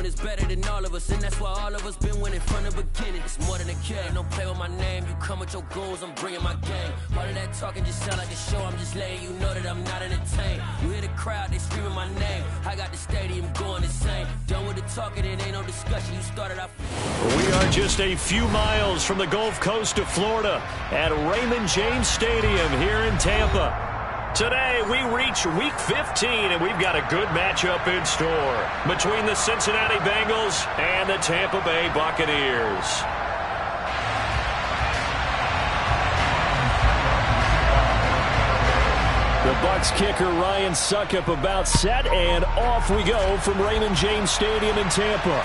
is better than all of us, and that's why all of us been winning from the beginning. It's more than a game, don't play with my name. You come with your goons, I'm bringing my game. All of that talking just sound like a show, I'm just letting you know that I'm not entertained. You hear the crowd, they screaming my name. I got the stadium going insane. Done with the talking, it ain't no discussion. You started off. We are just a few miles from the Gulf Coast of Florida at Raymond James Stadium here in Tampa. Today, we reach Week 15, and we've got a good matchup in store between the Cincinnati Bengals and the Tampa Bay Buccaneers. The Bucs kicker Ryan Succop about set, and off we go from Raymond James Stadium in Tampa.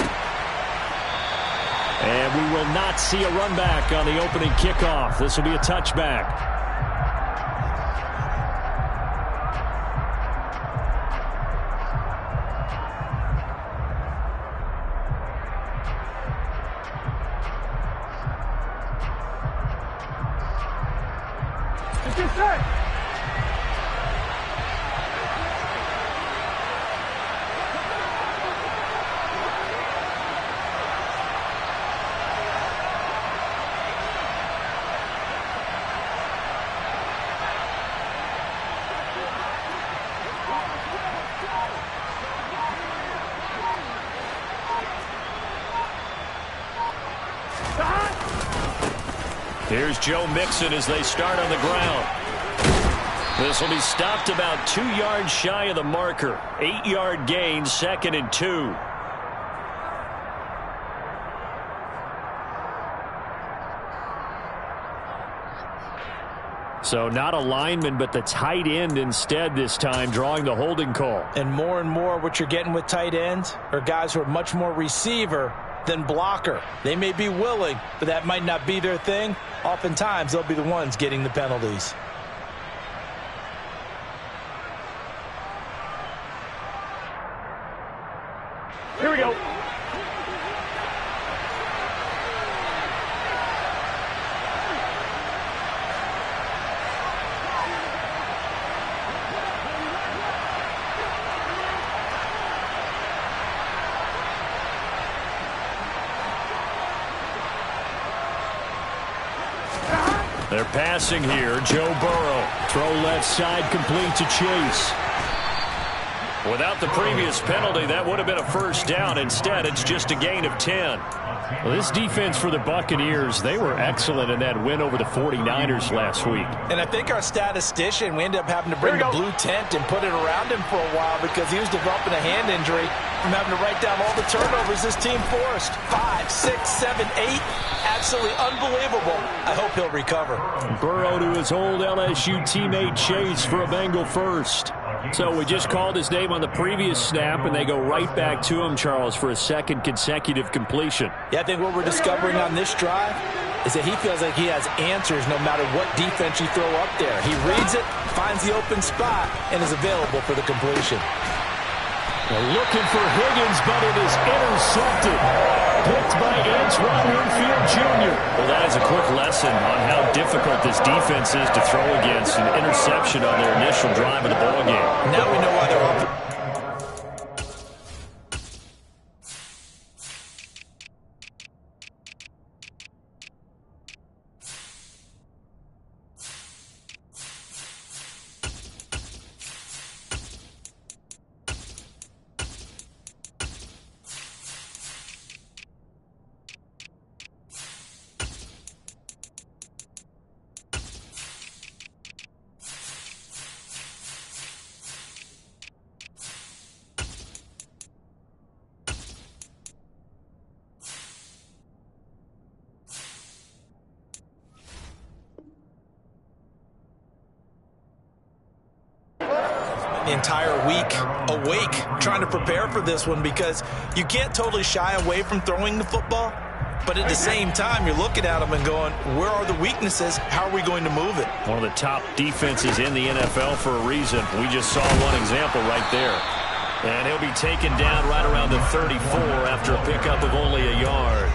And we will not see a run back on the opening kickoff. This will be a touchback. Here's Joe Mixon as they start on the ground. This will be stopped about 2 yards shy of the marker. 8-yard gain, 2nd and 2. So not a lineman, but the tight end instead this time, drawing the holding call. And more what you're getting with tight ends are guys who are much more receiver than blocker. They may be willing, but that might not be their thing. Oftentimes, they'll be the ones getting the penalties. Here we go. They're passing here. Joe Burrow. Throw left side, complete to Chase. Without the previous penalty, that would have been a first down. Instead, it's just a gain of 10. Well, this defense for the Buccaneers, they were excellent in that win over the 49ers last week. And I think our statistician, we ended up having to bring the blue tent and put it around him for a while because he was developing a hand injury from having to write down all the turnovers this team forced. 5, 6, 7, 8. Absolutely unbelievable. I hope he'll recover. Burrow to his old LSU teammate Chase for a Bengal first. So we just called his name on the previous snap, and they go right back to him, Charles, for a second consecutive completion. Yeah, I think what we're discovering on this drive is that he feels like he has answers no matter what defense you throw up there. He reads it, finds the open spot, and is available for the completion. They're looking for Higgins, but it is intercepted. Picked by Antoine Winfield Jr. Well, that is a quick lesson on how difficult this defense is to throw against. An interception on their initial drive of the ballgame. Now we know why they're open. The entire week awake trying to prepare for this one because you can't totally shy away from throwing the football, but at the same time you're looking at them and going, where are the weaknesses? How are we going to move it? One of the top defenses in the NFL for a reason. We just saw one example right there. And he'll be taken down right around the 34 after a pickup of only a yard.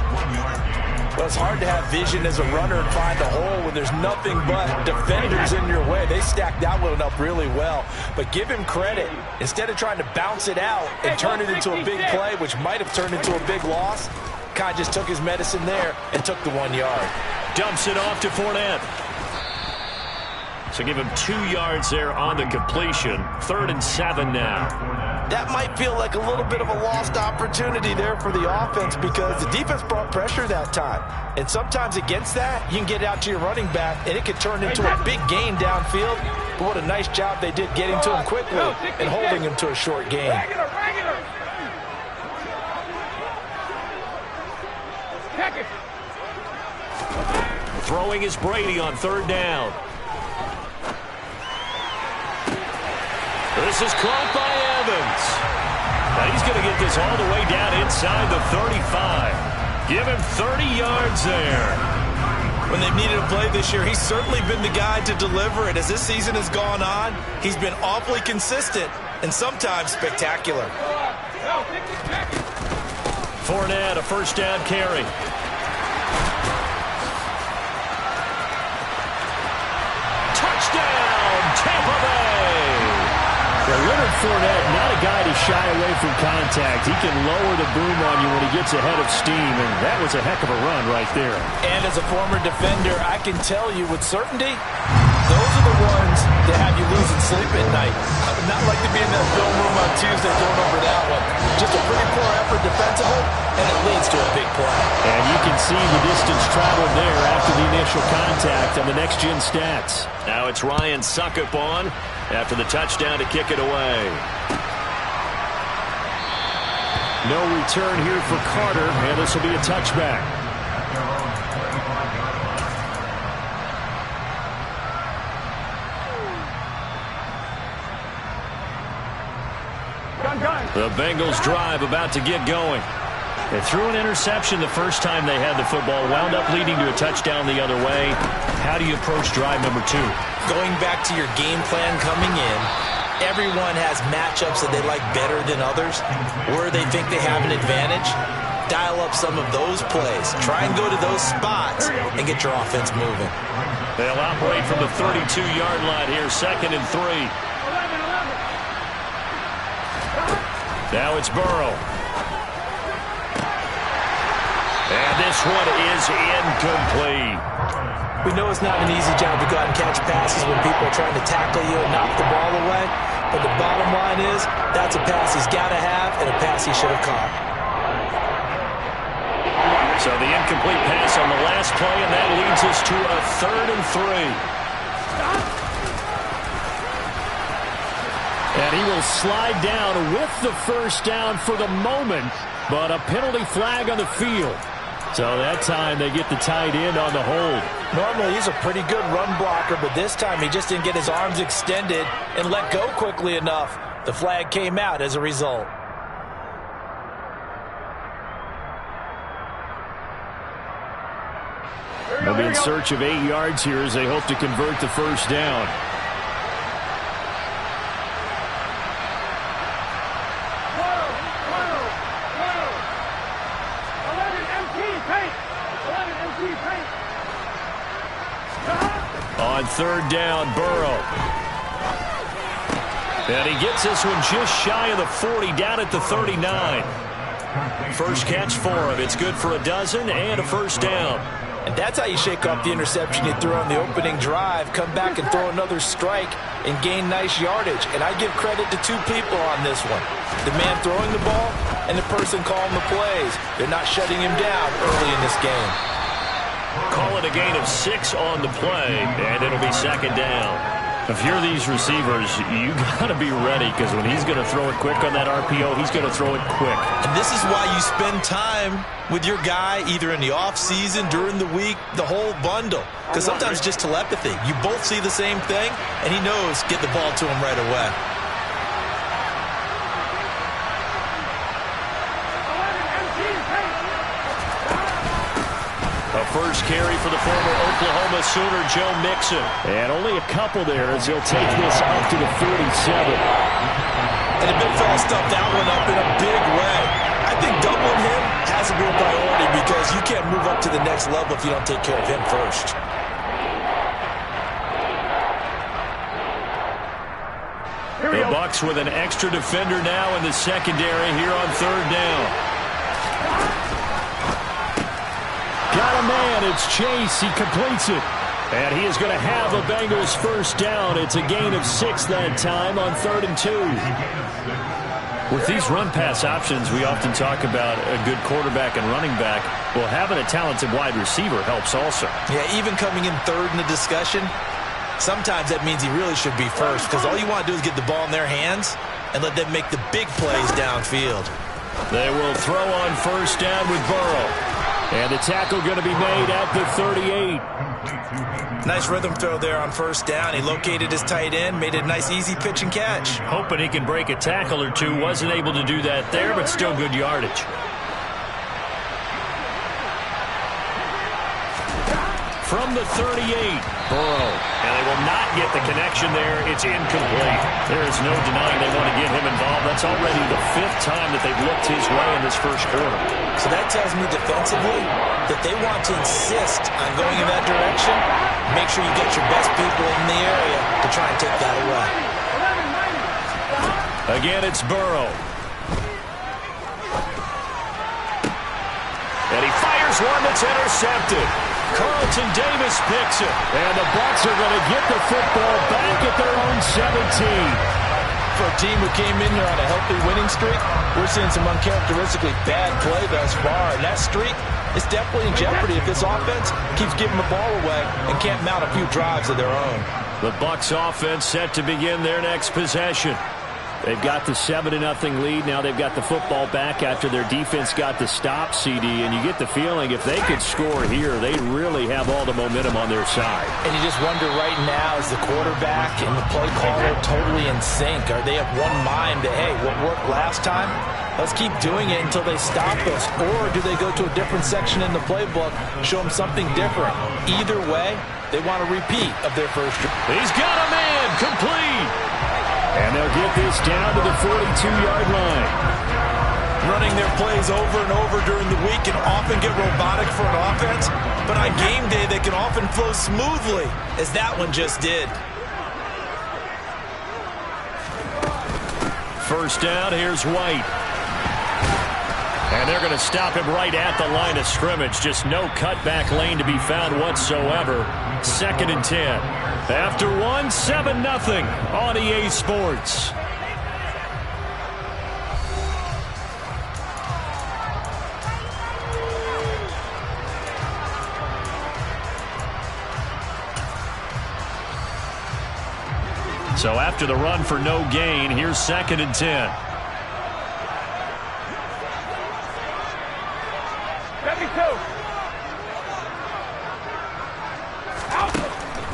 Well, it's hard to have vision as a runner and find a hole when there's nothing but defenders in your way. They stacked that one up really well. But give him credit. Instead of trying to bounce it out and turn it into a big play, which might have turned into a big loss, kind of just took his medicine there and took the 1 yard. Dumps it off to Fournette. So give him 2 yards there on the completion. 3rd and 7 now. That might feel like a little bit of a lost opportunity there for the offense because the defense brought pressure that time. And sometimes against that, you can get out to your running back, and it could turn into a big gain downfield. But what a nice job they did getting to him quickly and holding him to a short gain. Throwing is Brady on 3rd down. This is caught by Evans. Now he's going to get this all the way down inside the 35. Give him 30 yards there. When they've needed a play this year, he's certainly been the guy to deliver it. As this season has gone on, he's been awfully consistent and sometimes spectacular. Fournette, a 1st down carry. Touchdown, Tampa Bay. Well, Leonard Fournette, not a guy to shy away from contact. He can lower the boom on you when he gets ahead of steam, and that was a heck of a run right there. And as a former defender, I can tell you with certainty, those are the ones that have you losing sleep at night. I would not like to be in that film room on Tuesday going over that one. Just a pretty poor effort defensively, and it leads to a big play. And you can see the distance traveled there after the initial contact on the next-gen stats. Now it's Ryan Succop on after the touchdown to kick it away. No return here for Carter, and this will be a touchback. The Bengals drive about to get going. They threw an interception the first time they had the football, wound up leading to a touchdown the other way. How do you approach drive number 2? Going back to your game plan coming in, everyone has matchups that they like better than others, where they think they have an advantage. Dial up some of those plays. Try and go to those spots and get your offense moving. They'll operate from the 32-yard line here, 2nd and 3. Now it's Burrow. And this one is incomplete. We know it's not an easy job to go out and catch passes when people are trying to tackle you and knock the ball away. But the bottom line is, that's a pass he's got to have and a pass he should have caught. So the incomplete pass on the last play, and that leads us to a 3rd and 3. And he will slide down with the 1st down for the moment, but a penalty flag on the field. So that time they get the tight end on the hold. Normally he's a pretty good run blocker, but this time he just didn't get his arms extended and let go quickly enough. The flag came out as a result. They'll be in search of 8 yards here as they hope to convert the 1st down. On 3rd down, Burrow. And he gets this one just shy of the 40, down at the 39. First catch for him. It's good for a dozen and a 1st down. And that's how you shake off the interception you threw on the opening drive, come back and throw another strike and gain nice yardage. And I give credit to 2 people on this one. The man throwing the ball and the person calling the plays. They're not shutting him down early in this game. Call it a gain of 6 on the play, and it'll be 2nd down. If you're these receivers, you got to be ready, because when he's going to throw it quick on that RPO, he's going to throw it quick. And this is why you spend time with your guy either in the offseason, during the week, the whole bundle. Because sometimes just telepathy. You both see the same thing, and he knows get the ball to him right away. A first carry for the former Oklahoma Sooner, Joe Mixon. And only a couple there as he'll take this up to the 47. And the big fella stuffed that one up in a big way. I think doubling him has to be a priority because you can't move up to the next level if you don't take care of him first. The Bucs with an extra defender now in the secondary here on third down. Got a man. It's Chase. He completes it. And he is going to have a Bengals first down. It's a gain of 6 that time on 3rd and 2. With these run-pass options, we often talk about a good quarterback and running back. Well, having a talented wide receiver helps also. Yeah, even coming in third in the discussion, sometimes that means he really should be first, because all you want to do is get the ball in their hands and let them make the big plays downfield. They will throw on first down with Burrow. And the tackle going to be made at the 38. Nice rhythm throw there on first down. He located his tight end, made a nice easy pitch and catch. Hoping he can break a tackle or two. Wasn't able to do that there, but still good yardage. From the 38, Burrow. And they will not get the connection there. It's incomplete. There is no denying they want to get him involved. That's already the 5th time that they've looked his way in this first quarter. So that tells me defensively that they want to insist on going in that direction. Make sure you get your best people in the area to try and take that away. Again, it's Burrow. And he fires one that's intercepted. Carlton Davis picks it. And the Bucs are going to get the football back at their own 17. For a team who came in here on a healthy winning streak, we're seeing some uncharacteristically bad play thus far. And that streak is definitely in jeopardy if this offense keeps giving the ball away and can't mount a few drives of their own. The Bucs offense set to begin their next possession. They've got the 7-0 lead. Now they've got the football back after their defense got the stop, CD. And you get the feeling if they could score here, they really have all the momentum on their side. And you just wonder right now, is the quarterback and the play caller totally in sync? Are they of one mind that, hey, what worked last time, let's keep doing it until they stop us? Or do they go to a different section in the playbook, show them something different? Either way, they want a repeat of their first. He's got a man, complete. And they'll get this down to the 42-yard line. Running their plays over and over during the week can often get robotic for an offense, but on game day they can often flow smoothly, as that one just did. First down, here's White. And they're going to stop him right at the line of scrimmage. Just no cutback lane to be found whatsoever. 2nd and 10. After 7-0 on EA Sports. So after the run for no gain, here's 2nd and 10.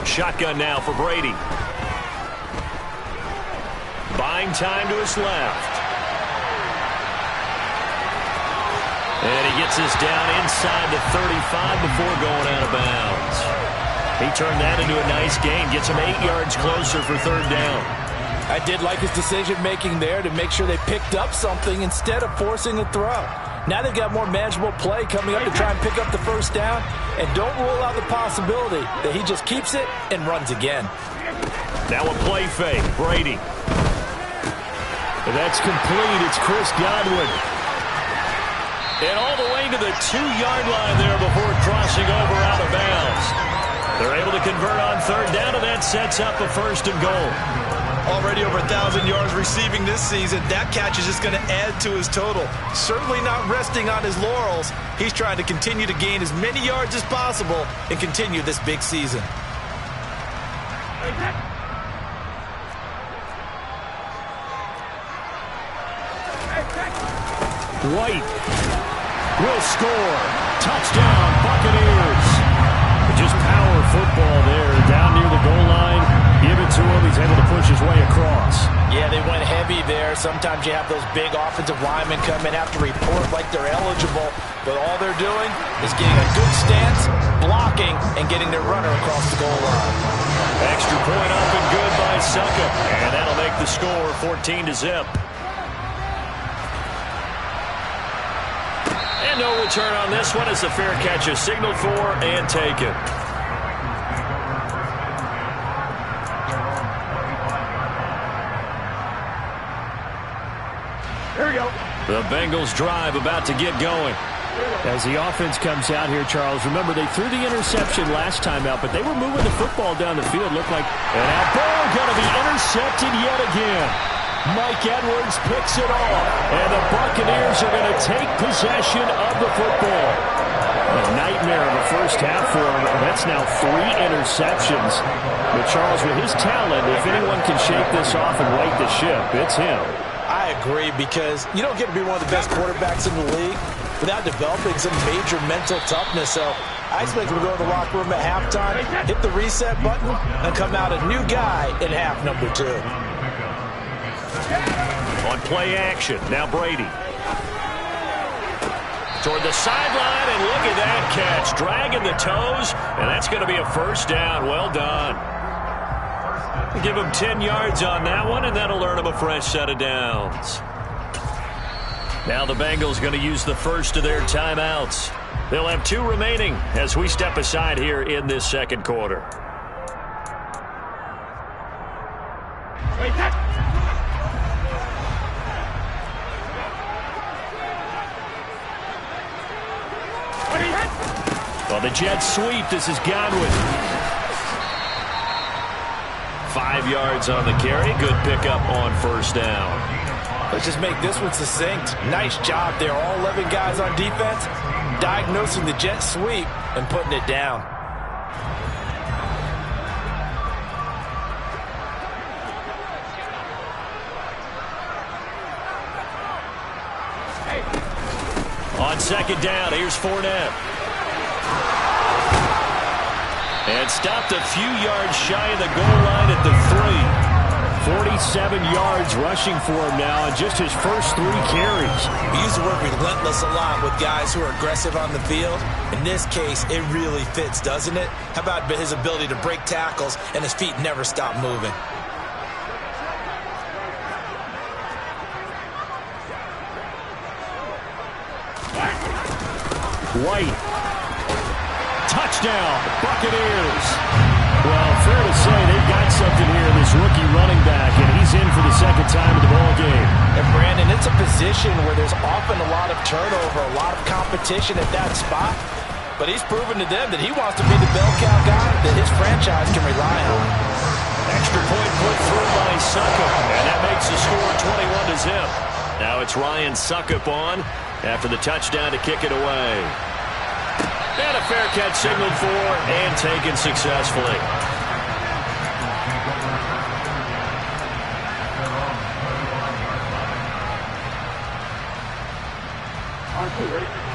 Shotgun now for Brady. Buying time to his left. And he gets this down inside the 35 before going out of bounds. He turned that into a nice gain. Gets him 8 yards closer for 3rd down. I did like his decision-making there to make sure they picked up something instead of forcing a throw. Now they've got more manageable play coming up to try and pick up the first down. And don't rule out the possibility that he just keeps it and runs again. Now a play fake. Brady. That's complete. It's Chris Godwin. And all the way to the 2-yard line there before crossing over out of bounds. They're able to convert on 3rd down, and that sets up a 1st and goal. Already over 1,000 yards receiving this season. That catch is just going to add to his total. Certainly not resting on his laurels. He's trying to continue to gain as many yards as possible and continue this big season. White will score. Touchdown, Buccaneers. Just power football there. Down near the goal line. Give it to him. He's able to push his way across. Yeah, they went heavy there. Sometimes you have those big offensive linemen come in, have to report like they're eligible. But all they're doing is getting a good stance, blocking, and getting their runner across the goal line. Extra point up and good by Succop. And that'll make the score 14-0. And no return on this one as the fair catch is signaled for and taken. There we go. The Bengals drive about to get going. As the offense comes out here, Charles, remember they threw the interception last time out, but they were moving the football down the field. Looked like, and that ball going to be intercepted yet again. Mike Edwards picks it off, and the Buccaneers are going to take possession of the football. A nightmare of a first half for him. That's now 3 interceptions. But Charles, with his talent, if anyone can shake this off and right the ship, it's him. I agree, because you don't get to be one of the best quarterbacks in the league without developing some major mental toughness. So I expect him to go to the locker room at halftime, hit the reset button, and come out a new guy in half number 2. On play action, now Brady. Toward the sideline, and look at that catch. Dragging the toes, and that's going to be a first down. Well done. Give him 10 yards on that one, and that'll earn him a fresh set of downs. Now the Bengals going to use the first of their timeouts. They'll have 2 remaining as we step aside here in this second quarter. Well, the jet sweep. This is Godwin. 5 yards on the carry. Good pickup on first down. Let's just make this one succinct. Nice job there. All 11 guys on defense diagnosing the jet sweep and putting it down. On second down, here's Fournette. And stopped a few yards shy of the goal line at the 3. 47 yards rushing for him now in just his first 3 carries. We use the word relentless a lot with guys who are aggressive on the field. In this case, it really fits, doesn't it? How about his ability to break tackles and his feet never stop moving? White. Touchdown, Buccaneers. Well, fair to say they've got something here in this rookie running back, and he's in for the second time in the ball game. And Brandon, it's a position where there's often a lot of turnover, a lot of competition at that spot. But he's proven to them that he wants to be the bell cow guy that his franchise can rely on. Extra point put through by Succop, and that makes the score 21-0. Now it's Ryan Succop on after the touchdown to kick it away. And a fair catch signaled for and taken successfully.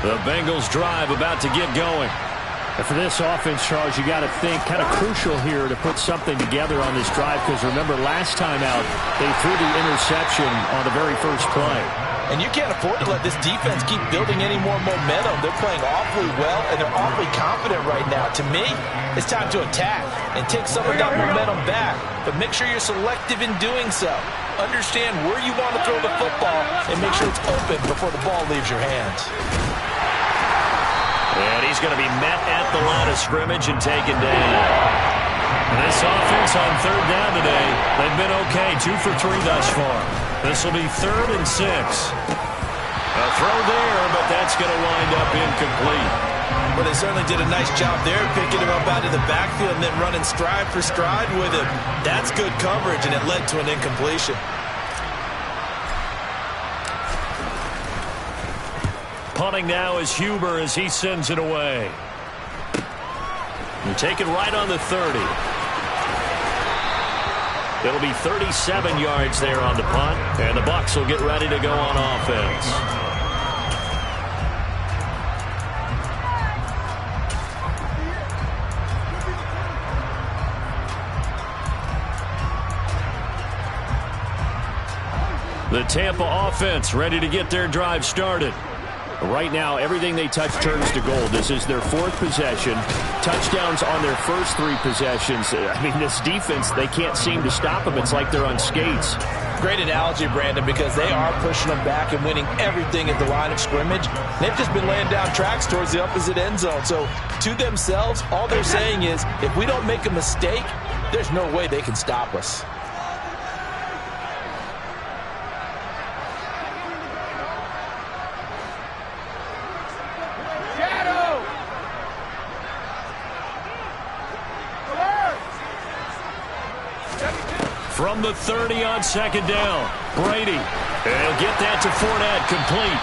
The Bengals drive about to get going. And for this offense, Charles, you got to think kind of crucial here to put something together on this drive, because remember last time out they threw the interception on the very first play. And you can't afford to let this defense keep building any more momentum. They're playing awfully well, and they're awfully confident right now. To me, it's time to attack and take some of that momentum back. But make sure you're selective in doing so. Understand where you want to throw the football and make sure it's open before the ball leaves your hands. And he's going to be met at the line of scrimmage and taken down. And this offense on third down today, they've been okay, 2 for 3 thus far. This will be 3rd and 6. A throw there, but that's going to wind up incomplete. Well, they certainly did a nice job there, picking him up out of the backfield and then running stride for stride with him. That's good coverage, and it led to an incompletion. Punting now is Huber as he sends it away. And take it right on the 30. It'll be 37 yards there on the punt, and the Bucs will get ready to go on offense. The Tampa offense ready to get their drive started. Right now, everything they touch turns to gold. This is their 4th possession. Touchdowns on their first 3 possessions. I mean, this defense, they can't seem to stop them. It's like they're on skates. Great analogy, Brandon, because they are pushing them back and winning everything at the line of scrimmage. They've just been laying down tracks towards the opposite end zone. So to themselves, all they're saying is, if we don't make a mistake, there's no way they can stop us. From the 30 on second down, Brady. And he'll get that to Fournette, complete.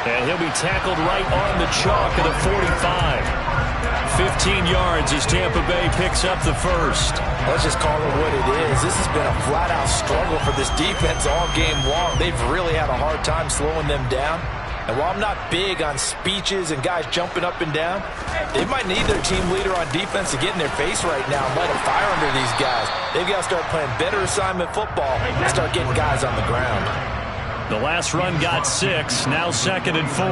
And he'll be tackled right on the chalk of the 45. 15 yards as Tampa Bay picks up the first. Let's just call it what it is. This has been a flat-out struggle for this defense all game long. They've really had a hard time slowing them down. And while I'm not big on speeches and guys jumping up and down, they might need their team leader on defense to get in their face right now and light a fire under these guys. They've got to start playing better assignment football and start getting guys on the ground. The last run got 6, now 2nd and 4.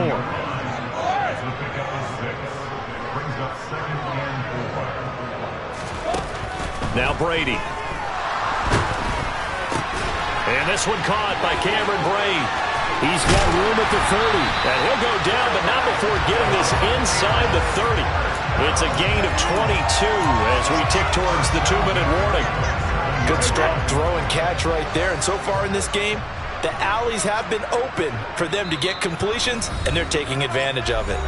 Now Brady. And this one caught by Cameron Brate. He's got room at the 30. And he'll go down, but not before getting this inside the 30. It's a gain of 22 as we tick towards the 2-minute warning. Good strong throw and catch right there. And so far in this game, the alleys have been open for them to get completions, and they're taking advantage of it.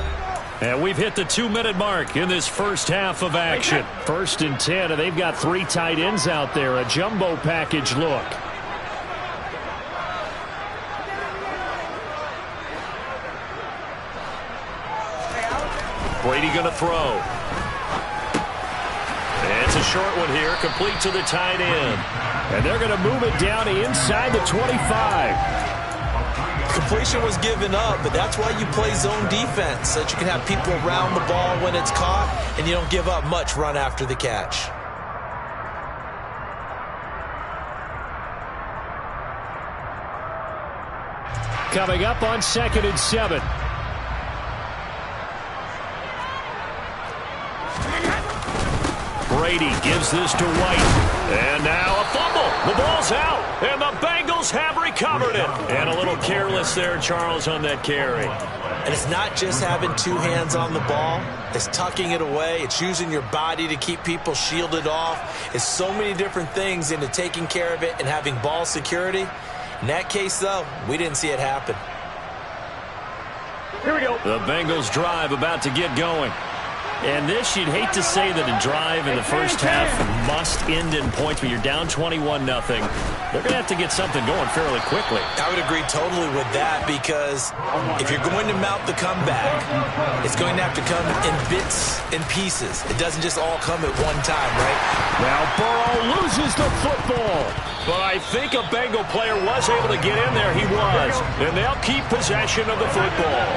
And we've hit the 2-minute mark in this first half of action. 1st and 10, and they've got 3 tight ends out there. A jumbo package look. Brady going to throw. And it's a short one here, complete to the tight end. And they're going to move it down to inside the 25. Completion was given up, but that's why you play zone defense, so that you can have people around the ball when it's caught, and you don't give up much run after the catch. Coming up on 2nd and 7. Brady gives this to White. And now a fumble. The ball's out. And the Bengals have recovered it. And a little careless there, Charles, on that carry. And it's not just having 2 hands on the ball. It's tucking it away. It's using your body to keep people shielded off. It's so many different things into taking care of it and having ball security. In that case, though, we didn't see it happen. Here we go. The Bengals drive about to get going. And this, you'd hate to say that a drive in the first half must end in points, but you're down 21-0. They're going to have to get something going fairly quickly. I would agree totally with that, because if you're going to mount the comeback, it's going to have to come in bits and pieces. It doesn't just all come at one time, right? Now Burrow loses the football. But I think a Bengal player was able to get in there. He was. And they'll keep possession of the football.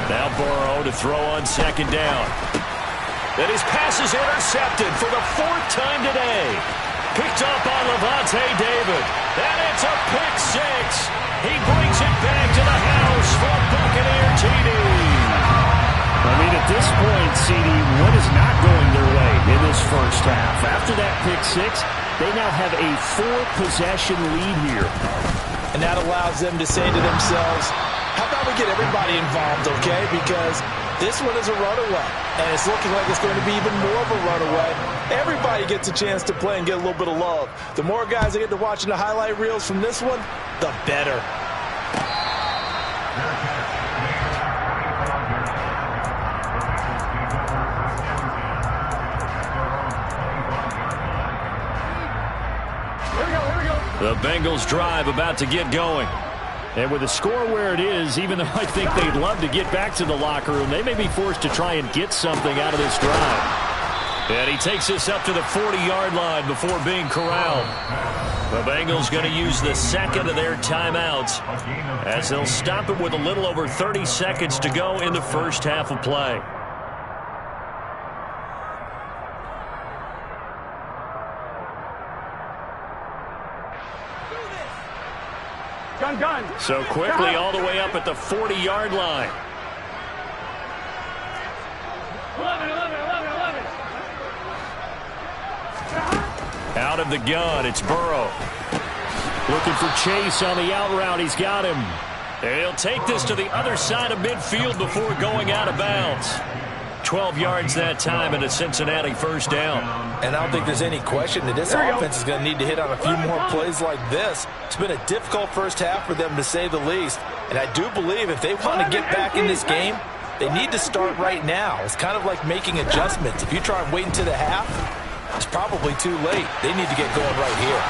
Now Burrow to throw on 2nd down. And his pass is intercepted for the 4th time today. Picked up on Lavonte David. And it's a pick 6. He brings it back to the house for Buccaneer TD. I mean, at this point, CD, what is not going their way in this first half? After that pick 6, they now have a 4-possession lead here. And that allows them to say to themselves, how about we get everybody involved, okay? Because this one is a runaway, and it's looking like it's going to be even more of a runaway. Everybody gets a chance to play and get a little bit of love. The more guys that get to watching the highlight reels from this one, the better. The Bengals drive about to get going. And with the score where it is, even though I think they'd love to get back to the locker room, they may be forced to try and get something out of this drive. And he takes this up to the 40-yard line before being corralled. The Bengals going to use the 2nd of their timeouts as they'll stop it with a little over 30 seconds to go in the first half of play. So quickly all the way up at the 40-yard line. 11. Out of the gun, it's Burrow. Looking for Chase on the out route. He's got him. And he'll take this to the other side of midfield before going out of bounds. 12 yards that time and a Cincinnati first down. And I don't think there's any question that this offense is going to need to hit on a few more plays like this. It's been a difficult first half for them, to say the least. And I do believe if they want to get back in this game, they need to start right now. It's kind of like making adjustments. If you try and wait until the half, it's probably too late. They need to get going right here.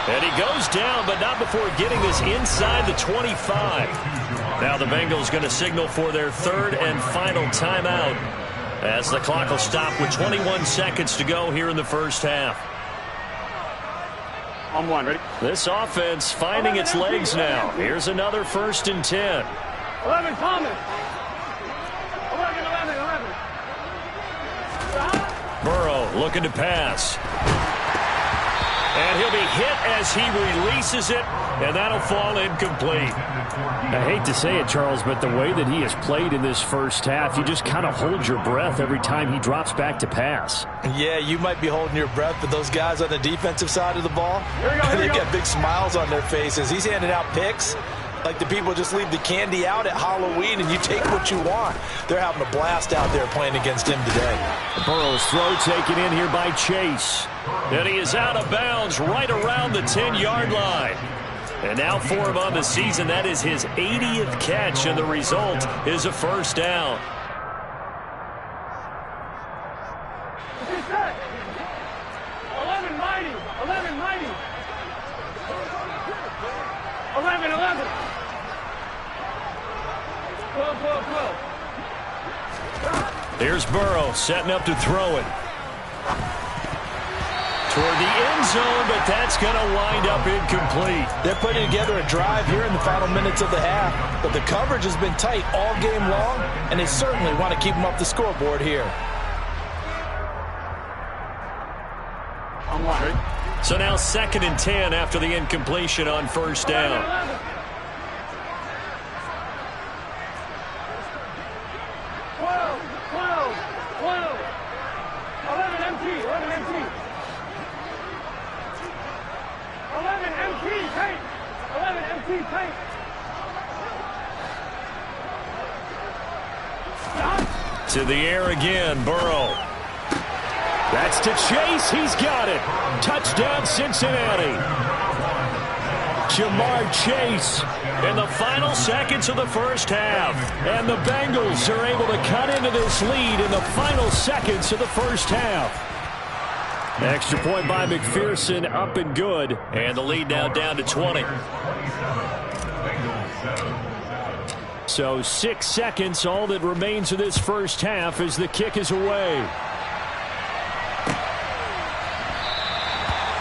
And he goes down, but not before getting this inside the 25. Now the Bengals going to signal for their third and final timeout, as the clock will stop with 21 seconds to go here in the first half. On one, ready? This offense finding its legs now. Here's another 1st and 10. 11, Thomas. 11. Burrow looking to pass. And he'll be hit as he releases it, and that'll fall incomplete. I hate to say it, Charles, but the way that he has played in this first half, you just kind of hold your breath every time he drops back to pass. Yeah, you might be holding your breath, but those guys on the defensive side of the ball, they've got big smiles on their faces. He's handing out picks like the people just leave the candy out at Halloween and you take what you want. They're having a blast out there playing against him today. Burrow's throw taken in here by Chase. And he is out of bounds right around the 10-yard line. And now for him on the season, that is his 80th catch, and the result is a first down. Here's Burrow setting up to throw it. Toward the end zone, but that's going to wind up incomplete. They're putting together a drive here in the final minutes of the half, but the coverage has been tight all game long, and they certainly want to keep them up the scoreboard here. So now 2nd and 10 after the incompletion on first down. To the air again, Burrow. That's to Chase. He's got it. Touchdown, Cincinnati. Jamar Chase in the final seconds of the first half. And the Bengals are able to cut into this lead in the final seconds of the first half. Extra point by McPherson, up and good. And the lead now down to 20. So 6 seconds, all that remains of this first half as the kick is away.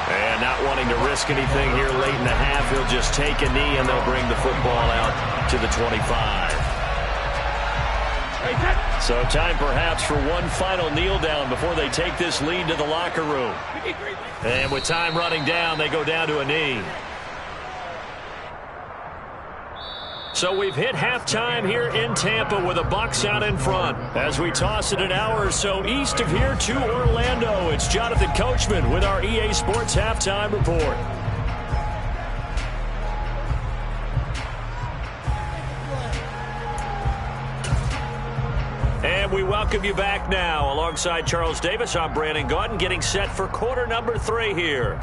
And not wanting to risk anything here late in the half, he'll just take a knee and they'll bring the football out to the 25. So time perhaps for one final kneel down before they take this lead to the locker room. And with time running down, they go down to a knee. So we've hit halftime here in Tampa with the Bucs out in front. As we toss it an hour or so east of here to Orlando, it's Jonathan Coachman with our EA Sports Halftime Report. And we welcome you back now. Alongside Charles Davis, I'm Brandon Gaudin, getting set for quarter number 3 here.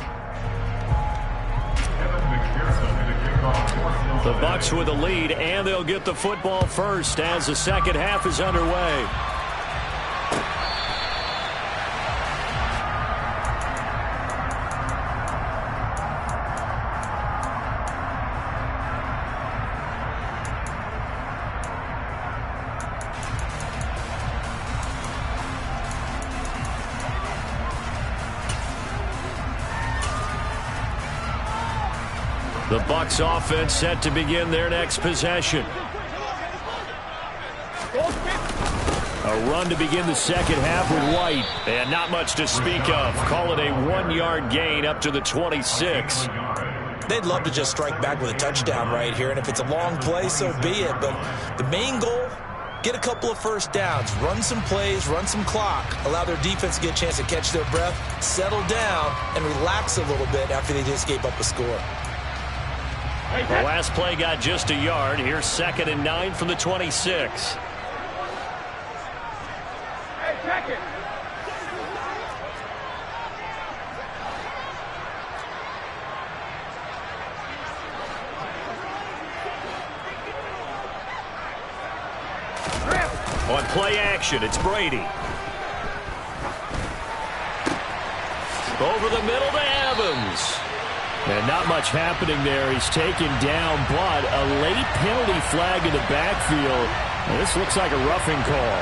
The Bucs with a lead, and they'll get the football first as the second half is underway. The Bucs offense set to begin their next possession. A run to begin the second half with White. And not much to speak of. Call it a 1-yard gain up to the 26. They'd love to just strike back with a touchdown right here, and if it's a long play, so be it. But the main goal, get a couple of first downs, run some plays, run some clock, allow their defense to get a chance to catch their breath, settle down, and relax a little bit after they just gave up a score. The last play got just a yard. Here's 2nd and 9 from the 26. Hey, check it. On play action, it's Brady. Over the middle to Evans. And not much happening there. He's taken down, but a late penalty flag in the backfield. And this looks like a roughing call.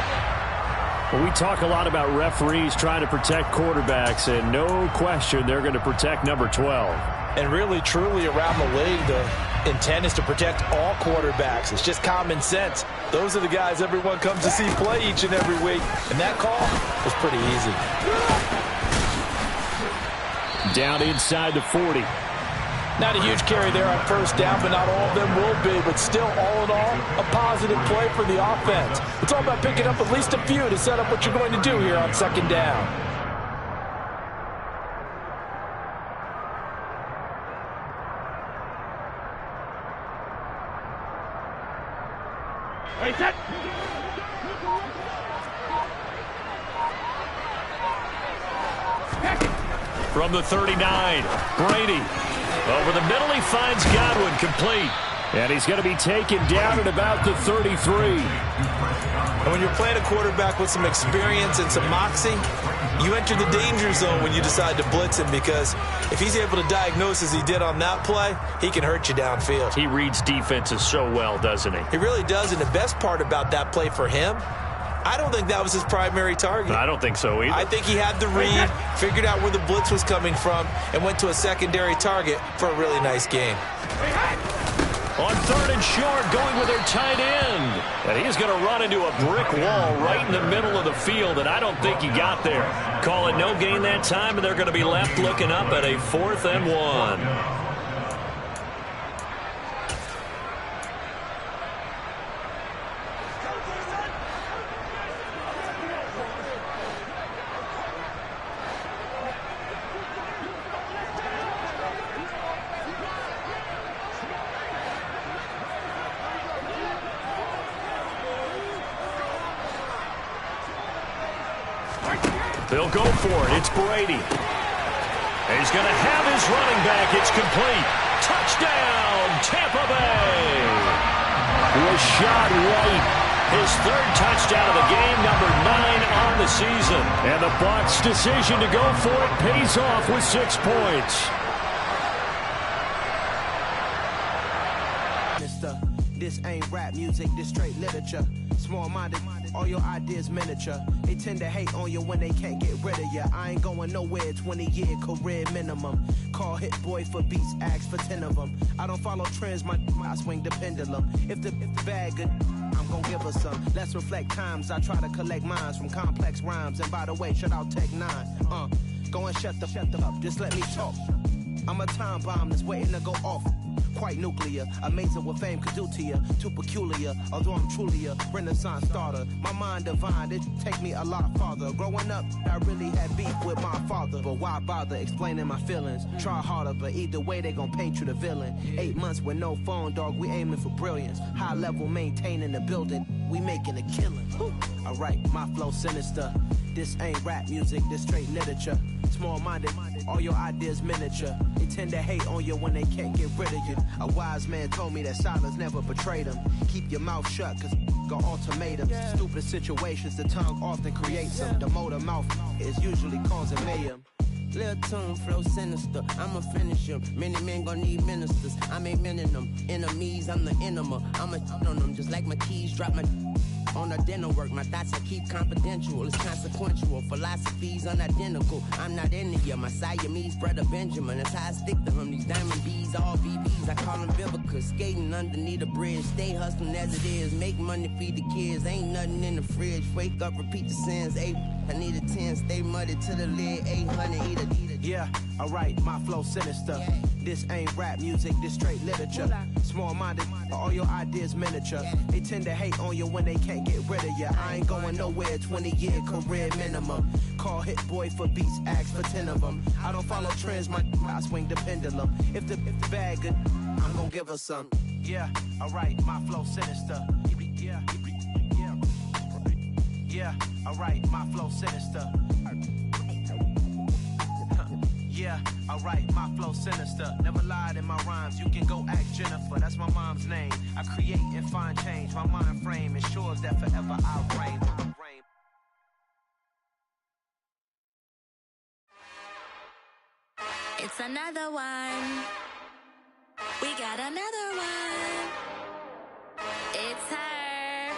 Well, we talk a lot about referees trying to protect quarterbacks, and no question they're going to protect number 12. And really, truly, around the league, the intent is to protect all quarterbacks. It's just common sense. Those are the guys everyone comes to see play each and every week. And that call was pretty easy. Down inside the 40. Not a huge carry there on first down, but not all of them will be. But still, all in all, a positive play for the offense. It's all about picking up at least a few to set up what you're going to do here on 2nd down. Hey, set. From the 39, Brady. Over the middle, he finds Godwin, complete. And he's going to be taken down at about the 33. And when you're playing a quarterback with some experience and some moxie, you enter the danger zone when you decide to blitz him, because if he's able to diagnose as he did on that play, he can hurt you downfield. He reads defenses so well, doesn't he? He really does, and the best part about that play for him, I don't think that was his primary target. I don't think so either. I think he had the read, figured out where the blitz was coming from, and went to a secondary target for a really nice game. On 3rd and short, going with their tight end. And he's going to run into a brick wall right in the middle of the field, and I don't think he got there. Call it no gain that time, and they're going to be left looking up at a 4th and 1. They'll go for it. It's Brady. And he's going to have his running back. It's complete. Touchdown, Tampa Bay. Rashad White. His 3rd touchdown of the game, number 9 on the season. And the Bucs' decision to go for it pays off with 6 points. This ain't rap music, this straight literature. Small-minded, all your ideas miniature. They tend to hate on you when they can't get rid of you. I ain't going nowhere, 20-year career minimum. Call Hit Boy for beats, ask for 10 of them. I don't follow trends, I swing the pendulum. If the bag good, I'm gonna give her some. Let's reflect times, I try to collect minds from complex rhymes. And by the way, shout out Tech 9. Go and shut the up, just let me talk. I'm a time bomb that's waiting to go off. Quite nuclear, amazing what fame could do to you. Too peculiar, although I'm truly a renaissance starter. My mind divine, it take me a lot farther. Growing up, I really had beef with my father. But why bother explaining my feelings? Try harder, but either way they gon' paint you the villain. 8 months with no phone, dog, we aiming for brilliance. High level maintaining the building, we making a killing. Alright, my flow sinister. This ain't rap music, this straight literature. Small-minded, all your ideas miniature. They tend to hate on you when they can't get rid of you. A wise man told me that silence never betrayed him. Keep your mouth shut, cause got ultimatums. Stupid situations, the tongue often creates them. The motor mouth is usually causing mayhem. Lil' tune, flow sinister, I'ma finish him. Many men gon' need ministers, I ain't mending them. Enemies, I'm the enema, I'ma on them. Just like my keys, drop my on the dinner work. My thoughts I keep confidential, it's consequential. Philosophies unidentical, I'm not into you. My Siamese brother Benjamin, that's how I stick to him. These diamond bees, all BBs, I call them Vivica. Skating underneath the bridge, stay hustling as it is. Make money, feed the kids, ain't nothing in the fridge. Wake up, repeat the sins, I need a 10, stay muddy to the lid, 800, eat it. Yeah, alright, my flow sinister. This ain't rap music, this straight literature. Small-minded, all your ideas miniature. They tend to hate on you when they can't get rid of you. I ain't going nowhere, 20-year career minimum. Call Hit Boy for beats, ask for 10 of them. I don't follow trends, I swing the pendulum. If the bag good, I'm gon' give her some. Yeah, alright, my flow sinister. Yeah, alright, my flow sinister. Yeah, alright, my flow sinister. Never lied in my rhymes, you can go ask Jennifer, that's my mom's name. I create and find change, my mind frame ensures that forever I'll reign. It's another one. We got another one. It's her.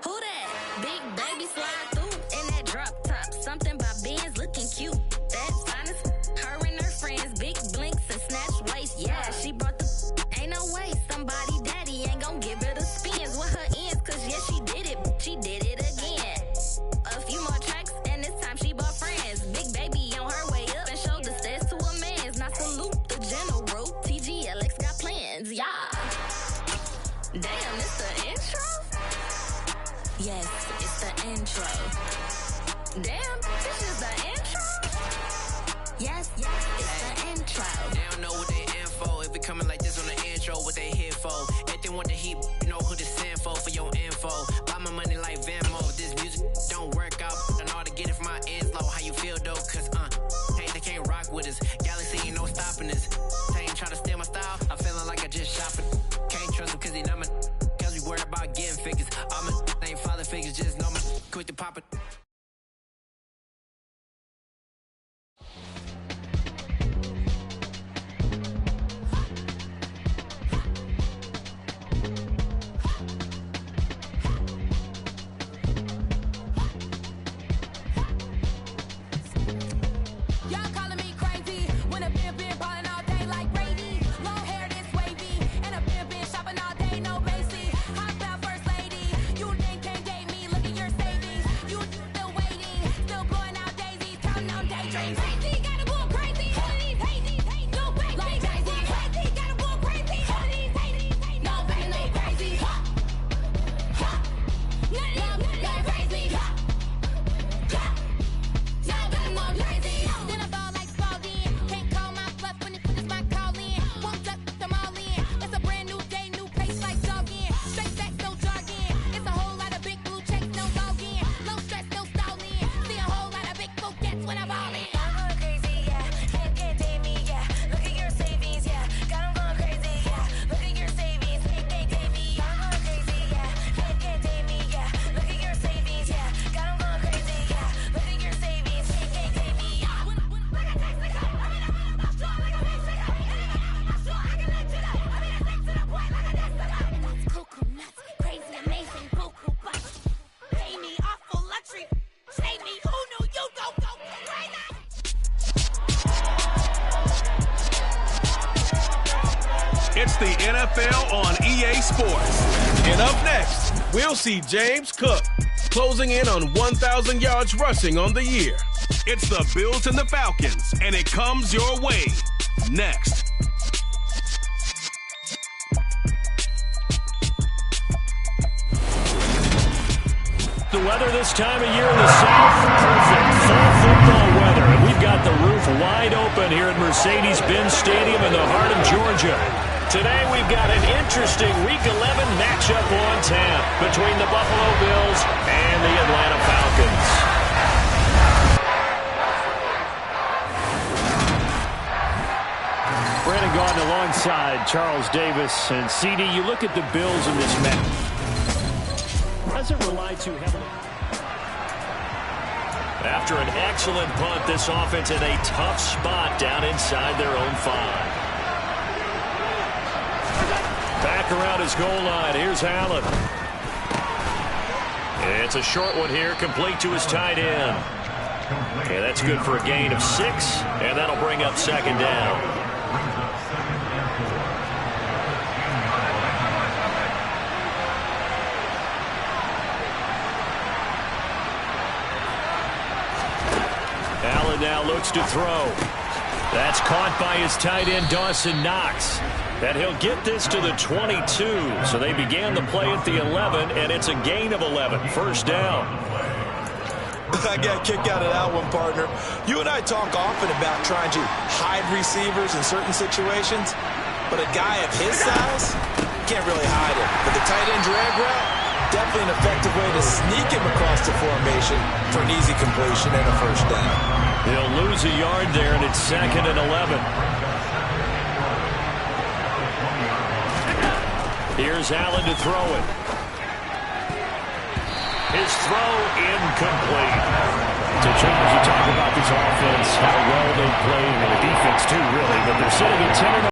Who that? Big baby slide through in that drop top. Something by Benz looking cute. That's honest. Her and her friends, big blinks and snatch waist. Yeah, she brought the. Ain't no way somebody daddy ain't gon' give her the spins with her ends. Cause yeah, she did it. She did it again. A few more tracks and this time she bought friends. Big baby on her way up and showed the stairs to a man's. Now salute the general. TGLX got plans, yeah. Damn, it's the intro? Yes, it's the intro. Damn, this is the intro? Yes, it's the intro. They don't know what they in for. If it coming like this on the intro, what they here for? If they want the heat, you know who to send for your info. Buy my money like Venmo. This music don't work out. I know how to get it from my ends low. How you feel though? Cause hey, they can't rock with us. Galaxy ain't no stopping us. They ain't try to steal my style. I'm feeling like I just shopping. Can't trust them cause they not my. Cause we worried about getting figures. All my ain't father figures, just know my quick to pop it. It's the NFL on EA Sports. And up next, we'll see James Cook closing in on 1,000 yards rushing on the year. It's the Bills and the Falcons, and it comes your way next. The weather this time of year in the South, perfect. Fall football weather. And we've got the roof wide open here at Mercedes-Benz Stadium in the heart of Georgia. Today we've got an interesting Week 11 matchup on tap between the Buffalo Bills and the Atlanta Falcons. Brandon Gaudin alongside Charles Davis. And CD, you look at the Bills in this match. Doesn't rely too heavily. After an excellent punt, this offense in a tough spot down inside their own 5. Back around his goal line. Here's Allen. It's a short one here, complete to his tight end. Okay, that's good for a gain of 6, and that'll bring up second down. Now looks to throw. That's caught by his tight end, Dawson Knox. And he'll get this to the 22. So they began the play at the 11, and it's a gain of 11. First down. I got kicked out of that one, partner. You and I talk often about trying to hide receivers in certain situations. but a guy of his size can't really hide him. But the tight end drag route, definitely an effective way to sneak him across the formation for an easy completion and a first down. He'll lose a yard there, and it's 2nd and 11. Here's Allen to throw it. His throw incomplete. To Charles, you talk about this offense, how well they played, and the defense too, really, but they're sitting at 10-0.